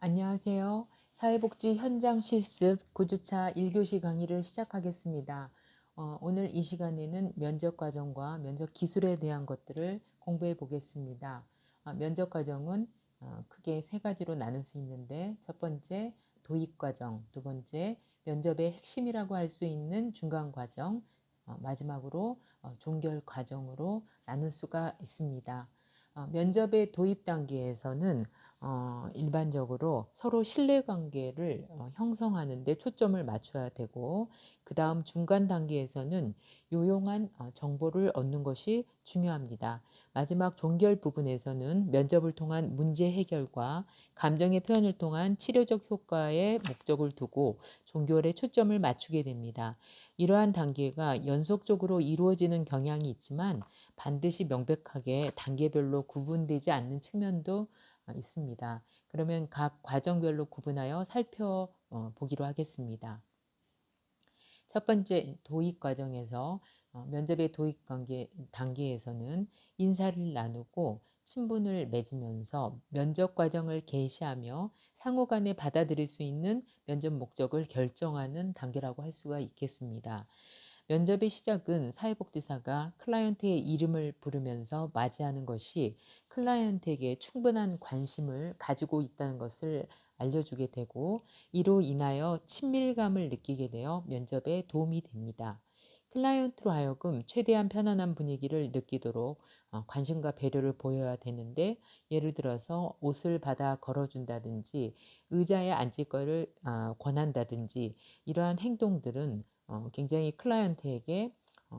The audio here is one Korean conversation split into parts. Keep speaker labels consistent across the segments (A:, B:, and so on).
A: 안녕하세요. 사회복지 현장 실습 9주차 1교시 강의를 시작하겠습니다. 오늘 이 시간에는 면접 과정과 면접 기술에 대한 것들을 공부해 보겠습니다. 면접 과정은 크게 세 가지로 나눌 수 있는데, 첫 번째 도입 과정, 두 번째 면접의 핵심이라고 할 수 있는 중간 과정, 마지막으로 종결 과정으로 나눌 수가 있습니다. 면접의 도입 단계에서는 일반적으로 서로 신뢰관계를 형성하는 데 초점을 맞춰야 되고, 그 다음 중간 단계에서는 요용한 정보를 얻는 것이 중요합니다. 마지막 종결 부분에서는 면접을 통한 문제 해결과 감정의 표현을 통한 치료적 효과에 목적을 두고 종결에 초점을 맞추게 됩니다. 이러한 단계가 연속적으로 이루어지는 경향이 있지만 반드시 명백하게 단계별로 구분되지 않는 측면도 있습니다. 그러면 각 과정별로 구분하여 살펴보기로 하겠습니다. 첫 번째 도입 과정에서 면접의 도입 단계에서는 인사를 나누고 친분을 맺으면서 면접 과정을 개시하며 상호 간에 받아들일 수 있는 면접 목적을 결정하는 단계라고 할 수가 있겠습니다. 면접의 시작은 사회복지사가 클라이언트의 이름을 부르면서 맞이하는 것이 클라이언트에게 충분한 관심을 가지고 있다는 것을 알려주게 되고, 이로 인하여 친밀감을 느끼게 되어 면접에 도움이 됩니다. 클라이언트로 하여금 최대한 편안한 분위기를 느끼도록 관심과 배려를 보여야 되는데, 예를 들어서 옷을 받아 걸어준다든지 의자에 앉을 거를 권한다든지, 이러한 행동들은 굉장히 클라이언트에게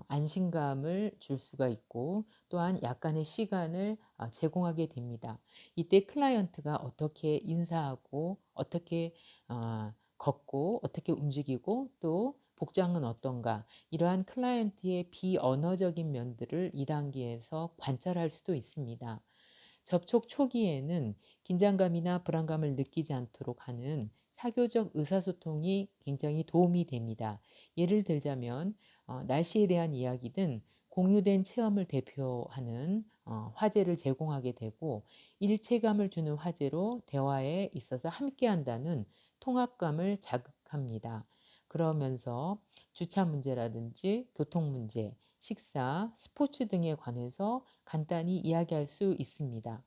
A: 안심감을 줄 수가 있고, 또한 약간의 시간을 제공하게 됩니다. 이때 클라이언트가 어떻게 인사하고 어떻게 걷고 어떻게 움직이고 또 복장은 어떤가, 이러한 클라이언트의 비언어적인 면들을 2단계에서 관찰할 수도 있습니다. 접촉 초기에는 긴장감이나 불안감을 느끼지 않도록 하는 사교적 의사소통이 굉장히 도움이 됩니다. 예를 들자면 날씨에 대한 이야기든 공유된 체험을 대표하는 화제를 제공하게 되고, 일체감을 주는 화제로 대화에 있어서 함께한다는 통합감을 자극합니다. 그러면서 주차 문제라든지 교통 문제, 식사, 스포츠 등에 관해서 간단히 이야기할 수 있습니다.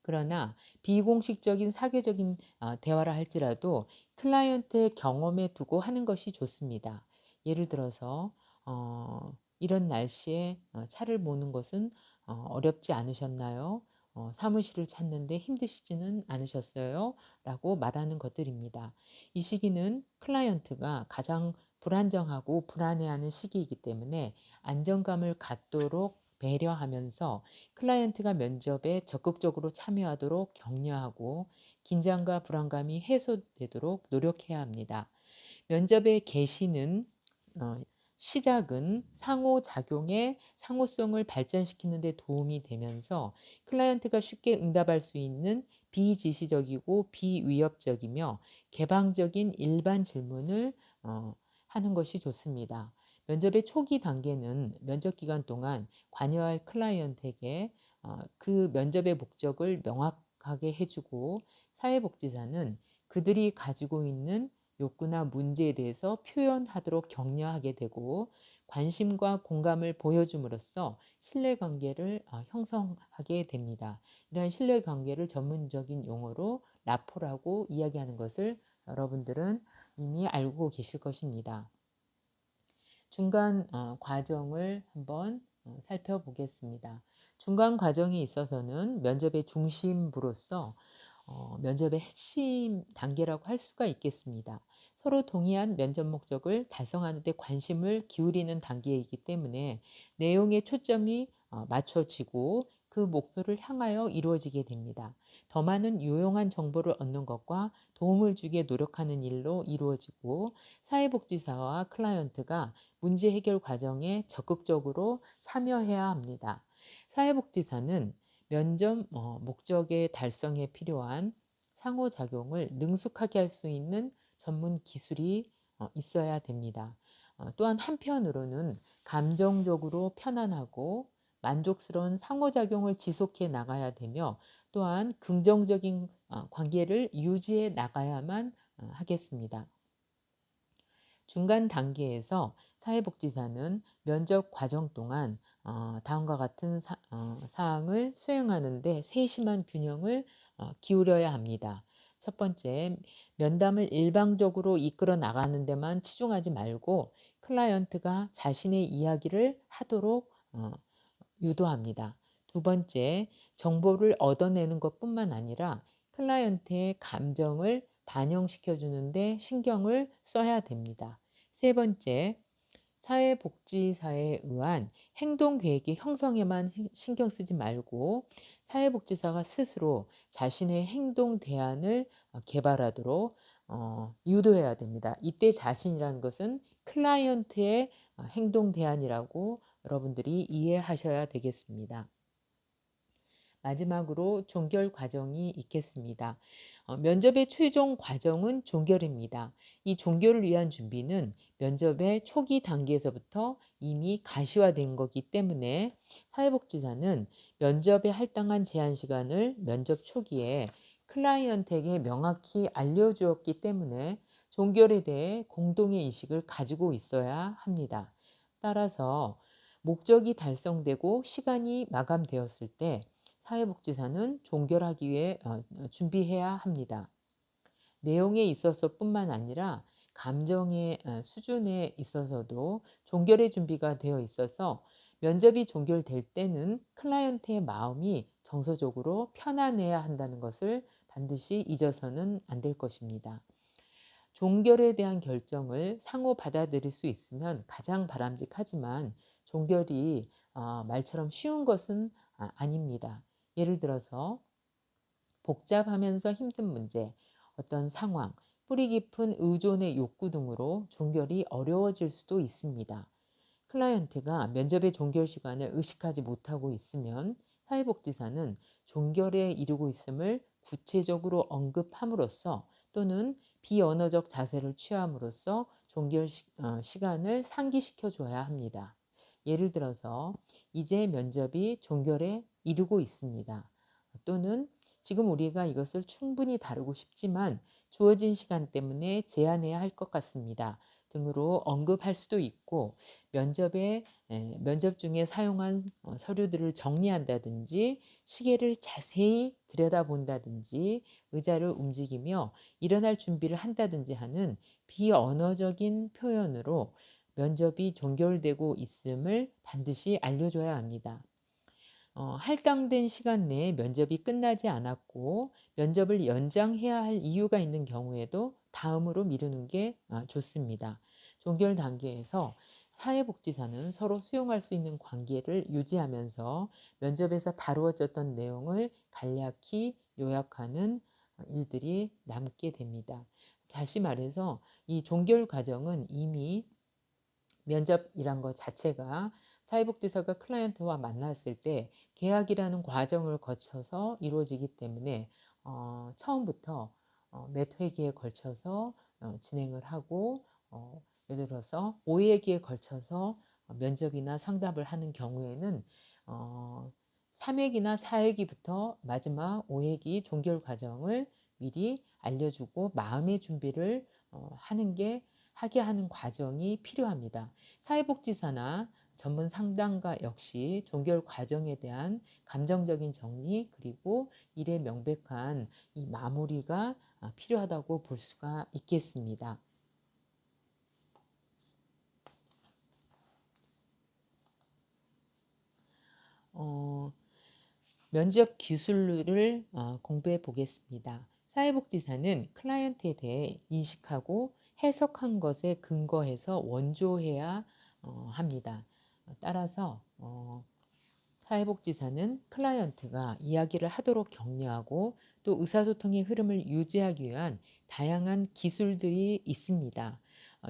A: 그러나 비공식적인 사교적인 대화를 할지라도 클라이언트의 경험에 두고 하는 것이 좋습니다. 예를 들어서 이런 날씨에 차를 모는 것은 어렵지 않으셨나요? 사무실을 찾는데 힘드시지는 않으셨어요? 라고 말하는 것들입니다. 이 시기는 클라이언트가 가장 불안정하고 불안해하는 시기이기 때문에 안정감을 갖도록 배려하면서 클라이언트가 면접에 적극적으로 참여하도록 격려하고 긴장과 불안감이 해소되도록 노력해야 합니다. 면접의 개시는 어, 시작은 상호작용의 상호성을 발전시키는 데 도움이 되면서 클라이언트가 쉽게 응답할 수 있는 비지시적이고 비위협적이며 개방적인 일반 질문을 하는 것이 좋습니다. 면접의 초기 단계는 면접 기간 동안 관여할 클라이언트에게 그 면접의 목적을 명확하게 해주고, 사회복지사는 그들이 가지고 있는 욕구나 문제에 대해서 표현하도록 격려하게 되고, 관심과 공감을 보여줌으로써 신뢰관계를 형성하게 됩니다. 이러한 신뢰관계를 전문적인 용어로 라포라고 이야기하는 것을 여러분들은 이미 알고 계실 것입니다. 중간 과정을 한번 살펴보겠습니다. 중간 과정에 있어서는 면접의 중심부로서 면접의 핵심 단계라고 할 수가 있겠습니다. 서로 동의한 면접 목적을 달성하는 데 관심을 기울이는 단계이기 때문에 내용의 초점이 맞춰지고 그 목표를 향하여 이루어지게 됩니다. 더 많은 유용한 정보를 얻는 것과 도움을 주게 노력하는 일로 이루어지고, 사회복지사와 클라이언트가 문제 해결 과정에 적극적으로 참여해야 합니다. 사회복지사는 면접 목적의 달성에 필요한 상호작용을 능숙하게 할 수 있는 전문 기술이 있어야 됩니다. 또한 한편으로는 감정적으로 편안하고 만족스러운 상호작용을 지속해 나가야 되며, 또한 긍정적인 관계를 유지해 나가야만 하겠습니다. 중간 단계에서 사회복지사는 면접 과정 동안 다음과 같은 사항을 수행하는데 세심한 균형을 기울여야 합니다. 첫 번째, 면담을 일방적으로 이끌어 나가는 데만 치중하지 말고 클라이언트가 자신의 이야기를 하도록 유도합니다. 두 번째, 정보를 얻어내는 것뿐만 아니라 클라이언트의 감정을 반영시켜 주는데 신경을 써야 됩니다. 세 번째, 사회복지사에 의한 행동계획의 형성에만 신경 쓰지 말고 사회복지사가 스스로 자신의 행동 대안을 개발하도록 유도해야 됩니다. 이때 자신이라는 것은 클라이언트의 행동 대안이라고 여러분들이 이해하셔야 되겠습니다. 마지막으로 종결 과정이 있겠습니다. 면접의 최종 과정은 종결입니다. 이 종결을 위한 준비는 면접의 초기 단계에서부터 이미 가시화된 거기 때문에 사회복지사는 면접에 할당한 제한 시간을 면접 초기에 클라이언트에게 명확히 알려주었기 때문에 종결에 대해 공동의 인식을 가지고 있어야 합니다. 따라서 목적이 달성되고 시간이 마감되었을 때 사회복지사는 종결하기 위해 준비해야 합니다. 내용에 있어서뿐만 아니라 감정의 수준에 있어서도 종결의 준비가 되어 있어서 면접이 종결될 때는 클라이언트의 마음이 정서적으로 편안해야 한다는 것을 반드시 잊어서는 안 될 것입니다. 종결에 대한 결정을 상호 받아들일 수 있으면 가장 바람직하지만 종결이 말처럼 쉬운 것은 아닙니다. 예를 들어서 복잡하면서 힘든 문제, 어떤 상황, 뿌리 깊은 의존의 욕구 등으로 종결이 어려워질 수도 있습니다. 클라이언트가 면접의 종결 시간을 의식하지 못하고 있으면 사회복지사는 종결에 이르고 있음을 구체적으로 언급함으로써 또는 비언어적 자세를 취함으로써 종결 시간을 상기시켜 줘야 합니다. 예를 들어서 이제 면접이 종결에 이르고 있습니다. 또는 지금 우리가 이것을 충분히 다루고 싶지만 주어진 시간 때문에 제한해야 할 것 같습니다. 등으로 언급할 수도 있고 면접 중에 사용한 서류들을 정리한다든지 시계를 자세히 들여다본다든지 의자를 움직이며 일어날 준비를 한다든지 하는 비언어적인 표현으로 면접이 종결되고 있음을 반드시 알려줘야 합니다. 할당된 시간 내에 면접이 끝나지 않았고 면접을 연장해야 할 이유가 있는 경우에도 다음으로 미루는 게 좋습니다. 종결 단계에서 사회복지사는 서로 수용할 수 있는 관계를 유지하면서 면접에서 다루어졌던 내용을 간략히 요약하는 일들이 남게 됩니다. 다시 말해서 이 종결 과정은 이미 면접이란 것 자체가 사회복지사가 클라이언트와 만났을 때 계약이라는 과정을 거쳐서 이루어지기 때문에 처음부터 몇 회기에 걸쳐서 진행을 하고 예를 들어서 5회기에 걸쳐서 면접이나 상담을 하는 경우에는 3회기나 4회기부터 마지막 5회기 종결 과정을 미리 알려주고 마음의 준비를 하게 하는 과정이 필요합니다. 사회복지사나 전문 상담가 역시 종결 과정에 대한 감정적인 정리 그리고 일의 명백한 이 마무리가 필요하다고 볼 수가 있겠습니다. 면접 기술을 공부해 보겠습니다. 사회복지사는 클라이언트에 대해 인식하고 해석한 것에 근거해서 원조해야 합니다. 따라서 사회복지사는 클라이언트가 이야기를 하도록 격려하고 또 의사소통의 흐름을 유지하기 위한 다양한 기술들이 있습니다.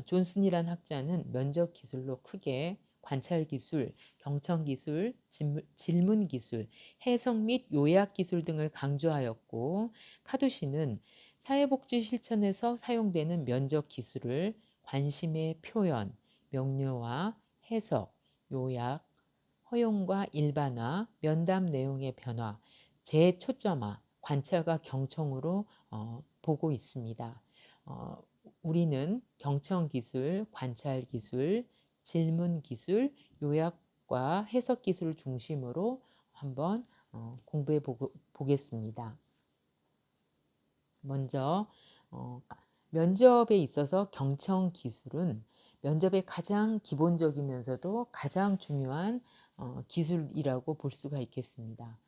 A: 존슨이란 학자는 면접 기술로 크게 관찰 기술, 경청 기술, 질문 기술, 해석 및 요약 기술 등을 강조하였고 카두시는 사회복지 실천에서 사용되는 면접 기술을 관심의 표현, 명료화, 해석, 요약, 허용과 일반화, 면담 내용의 변화, 재초점화, 관찰과 경청으로 보고 있습니다. 어, 우리는 경청 기술, 관찰 기술, 질문 기술, 요약과 해석 기술을 중심으로 한번 공부해 보겠습니다. 먼저 면접에 있어서 경청 기술은 면접의 가장 기본적이면서도 가장 중요한 기술이라고 볼 수가 있겠습니다.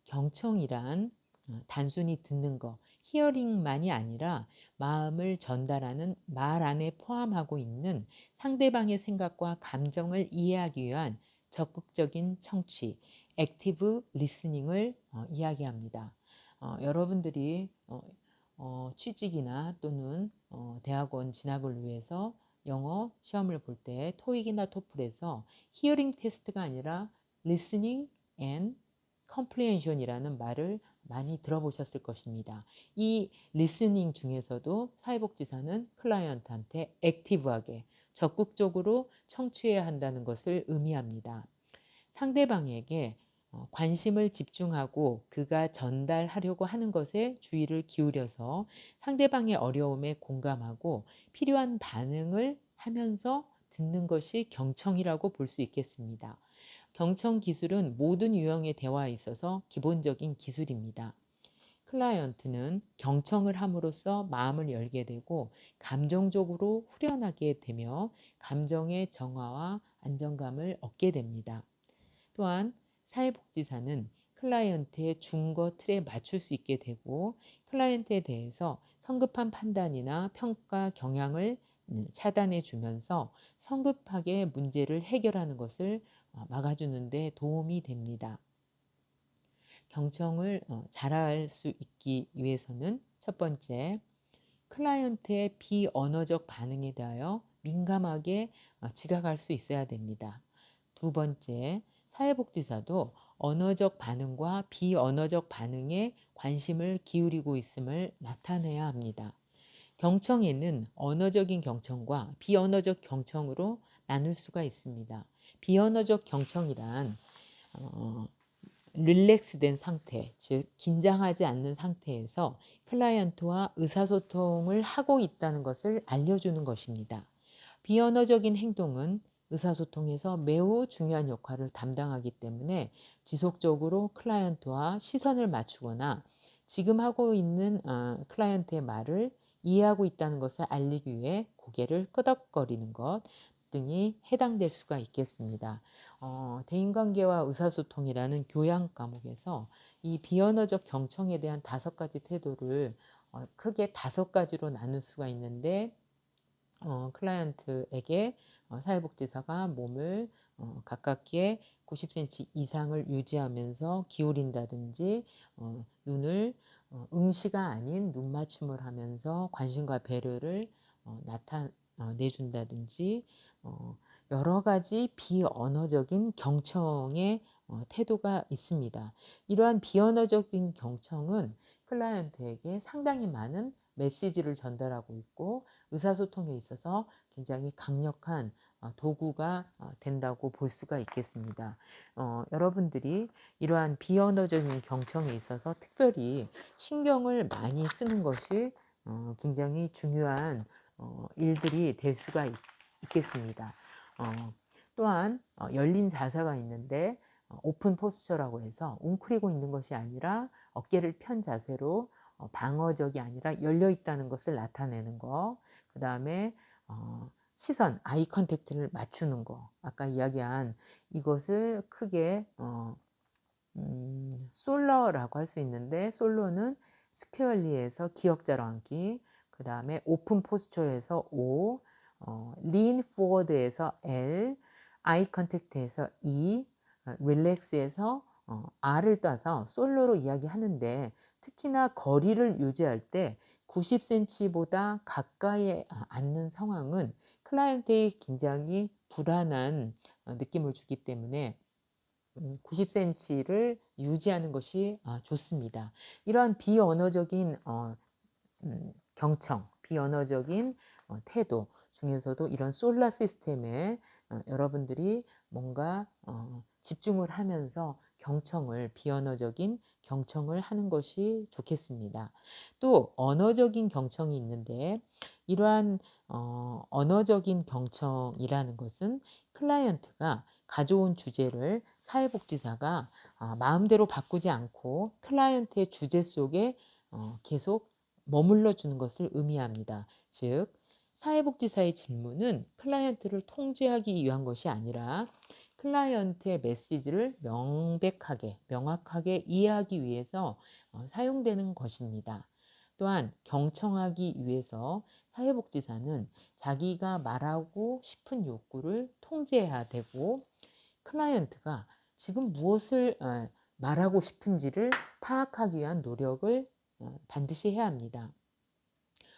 A: 경청이란 단순히 듣는 거, 히어링만이 아니라 마음을 전달하는 말 안에 포함하고 있는 상대방의 생각과 감정을 이해하기 위한 적극적인 청취, 액티브 리스닝을 이야기합니다. 여러분들이 취직이나 또는 대학원 진학을 위해서 영어 시험을 볼 때 토익이나 토플에서 히어링 테스트가 아니라 listening and comprehension이라는 말을 많이 들어보셨을 것입니다. 이 리스닝 중에서도 사회복지사는 클라이언트한테 액티브하게 적극적으로 청취해야 한다는 것을 의미합니다. 상대방에게 관심을 집중하고 그가 전달하려고 하는 것에 주의를 기울여서 상대방의 어려움에 공감하고 필요한 반응을 하면서 듣는 것이 경청이라고 볼 수 있겠습니다. 경청 기술은 모든 유형의 대화에 있어서 기본적인 기술입니다. 클라이언트는 경청을 함으로써 마음을 열게 되고 감정적으로 후련하게 되며 감정의 정화와 안정감을 얻게 됩니다. 또한 사회복지사는 클라이언트의 준거 틀에 맞출 수 있게 되고 클라이언트에 대해서 성급한 판단이나 평가 경향을 차단해 주면서 성급하게 문제를 해결하는 것을 막아주는 데 도움이 됩니다. 경청을 잘할 수 있기 위해서는 첫 번째, 클라이언트의 비언어적 반응에 대하여 민감하게 지각할 수 있어야 됩니다. 두 번째, 사회복지사도 언어적 반응과 비언어적 반응에 관심을 기울이고 있음을 나타내야 합니다. 경청에는 언어적인 경청과 비언어적 경청으로 나눌 수가 있습니다. 비언어적 경청이란 릴렉스된 상태, 즉 긴장하지 않는 상태에서 클라이언트와 의사소통을 하고 있다는 것을 알려주는 것입니다. 비언어적인 행동은 의사소통에서 매우 중요한 역할을 담당하기 때문에 지속적으로 클라이언트와 시선을 맞추거나 지금 하고 있는 클라이언트의 말을 이해하고 있다는 것을 알리기 위해 고개를 끄덕거리는 것 등이 해당될 수가 있겠습니다. 대인관계와 의사소통이라는 교양 과목에서 이 비언어적 경청에 대한 5가지 태도를 크게 5가지로 나눌 수가 있는데 클라이언트에게 사회복지사가 몸을 가깝게 90cm 이상을 유지하면서 기울인다든지 눈을 응시가 아닌 눈맞춤을 하면서 관심과 배려를 나타내준다든지 여러 가지 비언어적인 경청의 태도가 있습니다. 이러한 비언어적인 경청은 클라이언트에게 상당히 많은 메시지를 전달하고 있고 의사소통에 있어서 굉장히 강력한 도구가 된다고 볼 수가 있겠습니다. 여러분들이 이러한 비언어적인 경청에 있어서 특별히 신경을 많이 쓰는 것이 굉장히 중요한 일들이 될 수가 있겠습니다. 또한 열린 자세가 있는데 오픈 포스처라고 해서 웅크리고 있는 것이 아니라 어깨를 편 자세로 방어적이 아니라 열려 있다는 것을 나타내는 거. 그 다음에 시선, 아이 컨택트를 맞추는 거. 아까 이야기한 이것을 크게 솔러라고 할 수 있는데 솔로는 스퀘어리에서 기역자로 앉기. 그 다음에 오픈 포스처에서 O, lean forward에서 L, 아이 컨택트에서 E, 릴렉스에서 R을 따서 솔로로 이야기하는데 특히나 거리를 유지할 때 90cm보다 가까이 앉는 상황은 클라이언트에 굉장히 불안한 느낌을 주기 때문에 90cm를 유지하는 것이 좋습니다. 이러한 비언어적인 경청, 비언어적인 태도 중에서도 이런 솔라 시스템에 여러분들이 뭔가 집중을 하면서 비언어적인 경청을 하는 것이 좋겠습니다. 또 언어적인 경청이 있는데 이러한 언어적인 경청이라는 것은 클라이언트가 가져온 주제를 사회복지사가 마음대로 바꾸지 않고 클라이언트의 주제 속에 계속 머물러 주는 것을 의미합니다. 즉, 사회복지사의 질문은 클라이언트를 통제하기 위한 것이 아니라 클라이언트의 메시지를 명확하게 이해하기 위해서 사용되는 것입니다. 또한 경청하기 위해서 사회복지사는 자기가 말하고 싶은 욕구를 통제해야 되고 클라이언트가 지금 무엇을 말하고 싶은지를 파악하기 위한 노력을 반드시 해야 합니다.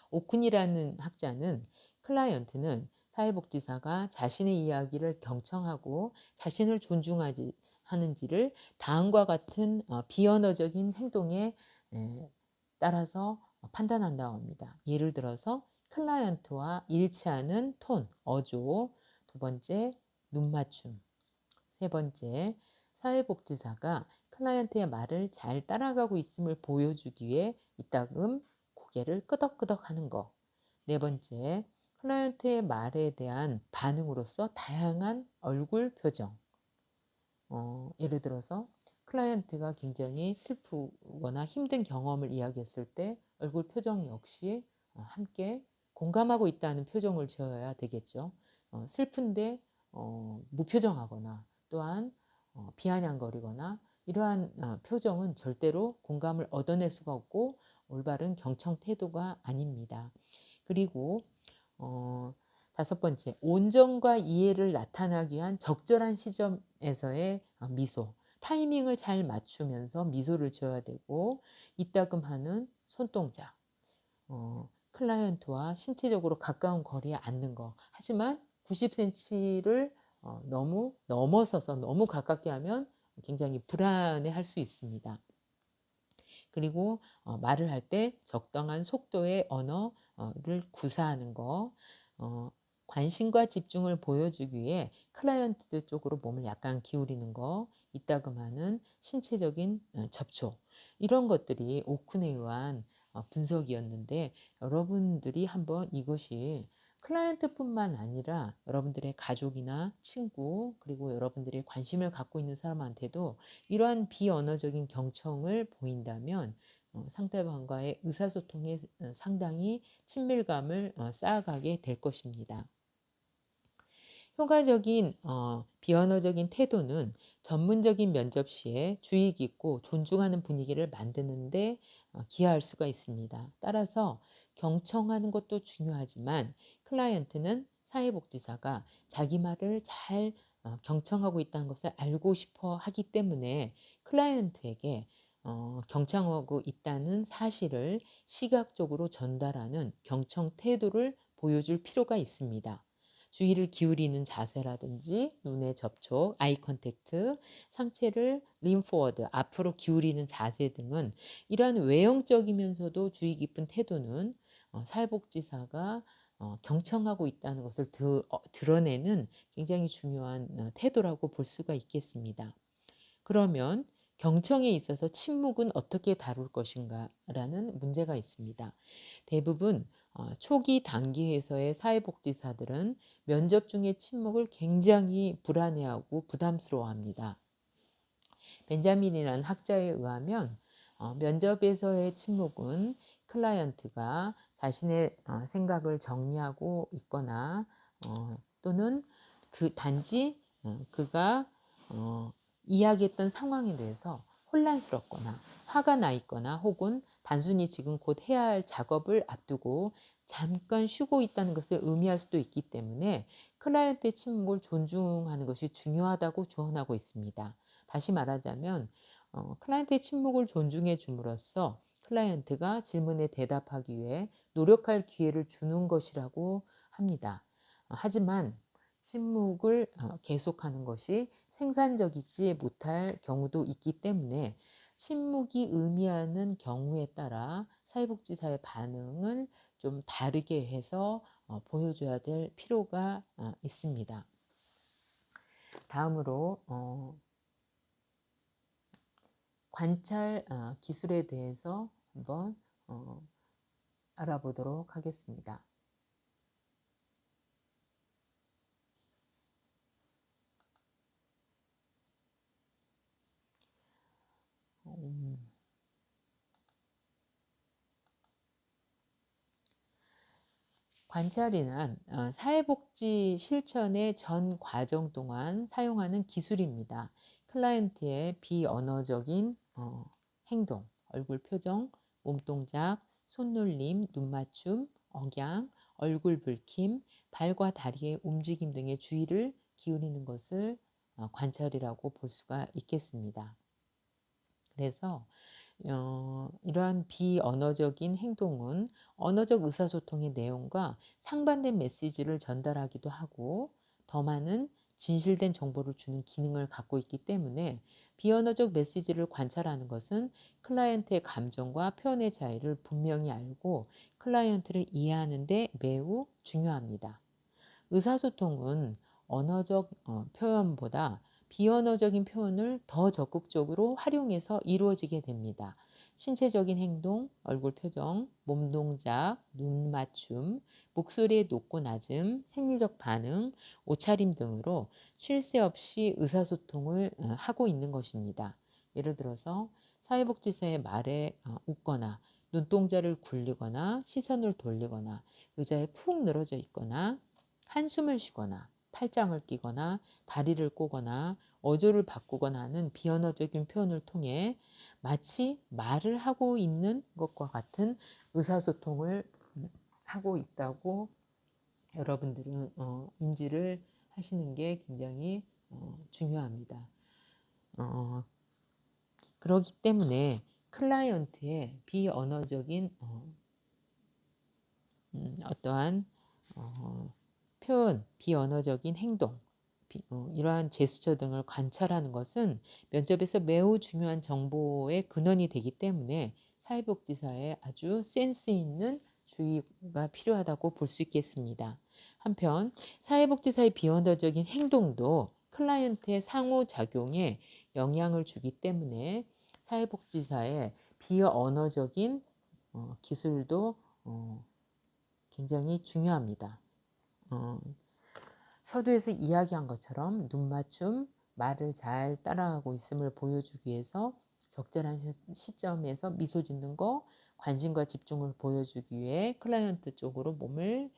A: 오쿤이라는 학자는 클라이언트는 사회복지사가 자신의 이야기를 경청하고 자신을 존중하지 하는지를 다음과 같은 비언어적인 행동에 따라서 판단한다고 합니다. 예를 들어서 클라이언트와 일치하는 톤, 어조, 두 번째 눈맞춤, 세 번째 사회복지사가 클라이언트의 말을 잘 따라가고 있음을 보여주기 위해 이따금 고개를 끄덕끄덕 하는 거. 네 번째, 클라이언트의 말에 대한 반응으로서 다양한 얼굴 표정. 예를 들어서 클라이언트가 굉장히 슬프거나 힘든 경험을 이야기했을 때 얼굴 표정 역시 함께 공감하고 있다는 표정을 지어야 되겠죠. 슬픈데 무표정하거나 또한 비아냥거리거나 이러한 표정은 절대로 공감을 얻어낼 수가 없고 올바른 경청 태도가 아닙니다. 그리고 다섯 번째, 온정과 이해를 나타나기 위한 적절한 시점에서의 미소. 타이밍을 잘 맞추면서 미소를 지어야 되고 이따금 하는 손동작. 클라이언트와 신체적으로 가까운 거리에 앉는 거. 하지만 90cm를 너무 넘어서서 너무 가깝게 하면 굉장히 불안해할 수 있습니다. 그리고 말을 할 때 적당한 속도의 언어를 구사하는 거, 관심과 집중을 보여주기 위해 클라이언트 쪽으로 몸을 약간 기울이는 거, 이따금 하는 신체적인 접촉, 이런 것들이 오쿤에 의한 분석이었는데 여러분들이 한번 이것이 클라이언트뿐만 아니라 여러분들의 가족이나 친구 그리고 여러분들이 관심을 갖고 있는 사람한테도 이러한 비언어적인 경청을 보인다면 상대방과의 의사소통에 상당히 친밀감을 쌓아가게 될 것입니다. 효과적인 비언어적인 태도는 전문적인 면접 시에 주의 깊고 존중하는 분위기를 만드는데 기여할 수가 있습니다. 따라서 경청하는 것도 중요하지만 클라이언트는 사회복지사가 자기 말을 잘 경청하고 있다는 것을 알고 싶어 하기 때문에 클라이언트에게 경청하고 있다는 사실을 시각적으로 전달하는 경청 태도를 보여줄 필요가 있습니다. 주의를 기울이는 자세라든지 눈의 접촉, 아이 컨택트, 상체를 림포워드, 앞으로 기울이는 자세 등은 이러한 외형적이면서도 주의 깊은 태도는 사회복지사가 경청하고 있다는 것을 드러내는 굉장히 중요한 태도라고 볼 수가 있겠습니다. 그러면 경청에 있어서 침묵은 어떻게 다룰 것인가라는 문제가 있습니다. 대부분 초기 단계에서의 사회복지사들은 면접 중에 침묵을 굉장히 불안해하고 부담스러워합니다. 벤자민이라는 학자에 의하면 면접에서의 침묵은 클라이언트가 자신의 생각을 정리하고 있거나 또는 단지 그가 이야기했던 상황에 대해서 혼란스럽거나 화가 나 있거나 혹은 단순히 지금 곧 해야 할 작업을 앞두고 잠깐 쉬고 있다는 것을 의미할 수도 있기 때문에 클라이언트의 침묵을 존중하는 것이 중요하다고 조언하고 있습니다. 다시 말하자면 클라이언트의 침묵을 존중해 줌으로써 클라이언트가 질문에 대답하기 위해 노력할 기회를 주는 것이라고 합니다. 하지만 침묵을 계속하는 것이 생산적이지 못할 경우도 있기 때문에 침묵이 의미하는 경우에 따라 사회복지사의 반응을 좀 다르게 해서 보여줘야 될 필요가 있습니다. 다음으로 관찰 기술에 대해서 한번 알아보도록 하겠습니다. 관찰이란 사회복지 실천의 전 과정 동안 사용하는 기술입니다. 클라이언트의 비언어적인 행동, 얼굴 표정, 몸동작, 손놀림, 눈맞춤, 억양, 얼굴 붉힘, 발과 다리의 움직임 등의 주의를 기울이는 것을 관찰이라고 볼 수가 있겠습니다. 그래서 이러한 비언어적인 행동은 언어적 의사소통의 내용과 상반된 메시지를 전달하기도 하고 더 많은 진실된 정보를 주는 기능을 갖고 있기 때문에 비언어적 메시지를 관찰하는 것은 클라이언트의 감정과 표현의 차이를 분명히 알고 클라이언트를 이해하는 데 매우 중요합니다. 의사소통은 언어적 표현보다 비언어적인 표현을 더 적극적으로 활용해서 이루어지게 됩니다. 신체적인 행동, 얼굴 표정, 몸 동작, 눈 맞춤, 목소리의 높고 낮음, 생리적 반응, 옷차림 등으로 쉴 새 없이 의사소통을 하고 있는 것입니다. 예를 들어서 사회복지사의 말에 웃거나 눈동자를 굴리거나 시선을 돌리거나 의자에 푹 늘어져 있거나 한숨을 쉬거나 팔짱을 끼거나 다리를 꼬거나 어조를 바꾸거나 하는 비언어적인 표현을 통해 마치 말을 하고 있는 것과 같은 의사소통을 하고 있다고 여러분들은 인지를 하시는 게 굉장히 중요합니다. 그렇기 때문에 클라이언트의 비언어적인 어떠한 표현, 비언어적인 행동, 이러한 제스처 등을 관찰하는 것은 면접에서 매우 중요한 정보의 근원이 되기 때문에 사회복지사에 아주 센스 있는 주의가 필요하다고 볼 수 있겠습니다. 한편 사회복지사의 비언어적인 행동도 클라이언트의 상호작용에 영향을 주기 때문에 사회복지사의 비언어적인 기술도 굉장히 중요합니다. 서두에서 이야기한 것처럼 눈맞춤, 말을 잘 따라가고 있음을 보여주기 위해서 적절한 시점에서 미소 짓는 거, 관심과 집중을 보여주기 위해 클라이언트 쪽으로 몸을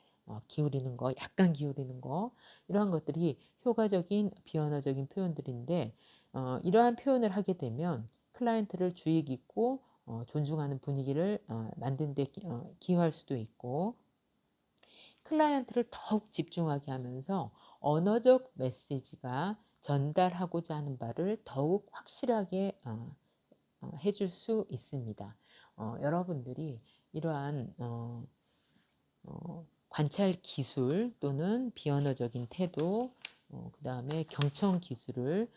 A: 기울이는 거, 약간 기울이는 거, 이러한 것들이 효과적인 비언어적인 표현들인데 이러한 표현을 하게 되면 클라이언트를 주의 깊고 존중하는 분위기를 만드는 데 기여할 수도 있고 클라이언트를 더욱 집중하게 하면서 언어적 메시지가 전달하고자 하는 바를 더욱 확실하게 해줄 수 있습니다. 여러분들이 이러한 관찰 기술 또는 비언어적인 태도, 그 다음에 경청 기술을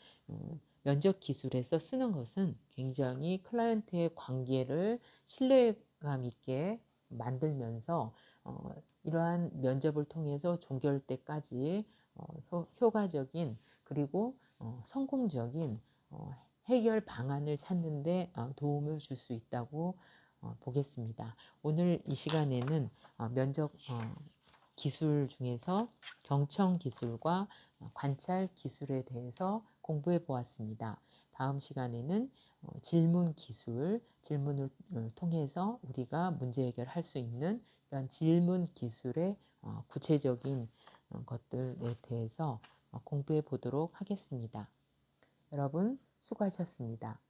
A: 면접 기술에서 쓰는 것은 굉장히 클라이언트의 관계를 신뢰감 있게 만들면서 이러한 면접을 통해서 종결 때까지 효과적인 그리고 성공적인 해결 방안을 찾는 데 도움을 줄 수 있다고 보겠습니다. 오늘 이 시간에는 면접 기술 중에서 경청 기술과 관찰 기술에 대해서 공부해 보았습니다. 다음 시간에는 질문 기술, 질문을 통해서 우리가 문제 해결할 수 있는 이런 질문 기술의 구체적인 것들에 대해서 공부해 보도록 하겠습니다. 여러분 수고하셨습니다.